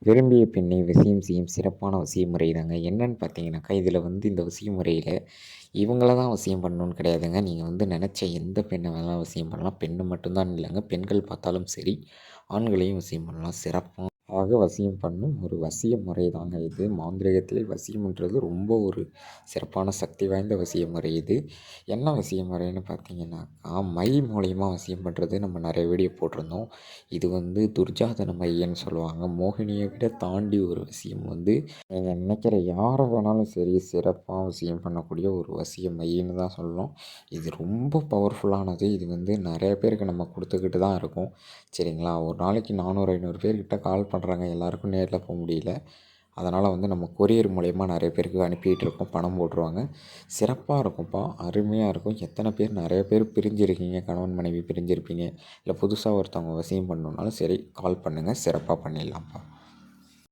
விரும்பிய பெண்ணை வசியம் செய்யும் சிறப்பான வசிய முறை தாங்க. என்னன்னு பார்த்தீங்கன்னாக்கா, இதில இந்த வசிய முறையில இவங்கள தான் வசியம் பண்ணணும்னு கிடையாதுங்க. நீங்க நெனச்ச எந்த பெண்ண வேணாலும் வசியம் பண்ணலாம். பெண்ணு மட்டும் தான் இல்லங்க. பெண்கள் பார்த்தாலும் சரி, ஆண்களையும் வசியம் பண்ணலாம். சிறப்பாக வசியம் பண்ணும் ஒரு வசிய முறை தாங்க இது. மாந்திரீகத்திலே வசியம்ன்றது ரொம்ப ஒரு சிறப்பான சக்தி வாய்ந்த வசிய முறை இது. என்ன வசிய முறைன்னு பார்த்தீங்கன்னாக்கா, மை மூலியமா வசியம் பண்ணுறது நம்ம நெறைய வீடியோ போட்டிருந்தோம். இது துர்ஜாதன மையன்னு சொல்லுவாங்க. மோகினியை விட தாண்டி ஒரு வசியம் நீங்கள் நினைக்கிற யாரை வேணாலும் சரி சிறப்பாக வசியம் பண்ணக்கூடிய ஒரு வசிய மையன்னு தான் சொல்லணும். இது ரொம்ப பவர்ஃபுல்லானது. இது நிறைய பேருக்கு நம்ம கொடுத்துக்கிட்டு தான் இருக்கோம். சரிங்களா? ஒரு நாளைக்கு 400, 500 பேர்கிட்ட கால் பண்ணுறாங்க. எல்லாருக்கும் நேரில் போக முடியல. அதனால் நம்ம கொரியர் மூலயமா நிறைய பேருக்கு அனுப்பிக்கிட்டு இருக்கோம். பணம் போட்டுருவாங்க. சிறப்பாக இருக்கும்ப்பா. அருமையாக இருக்கும். எத்தனை பேர் நிறைய பேர் பிரிஞ்சிருக்கீங்க. கணவன் மனைவி பிரிஞ்சிருப்பீங்க. இல்லை புதுசாக ஒருத்தவங்க வசியம் பண்ணணுன்னாலும் சரி கால் பண்ணுங்கள். சிறப்பாக பண்ணிடலாம்ப்பா.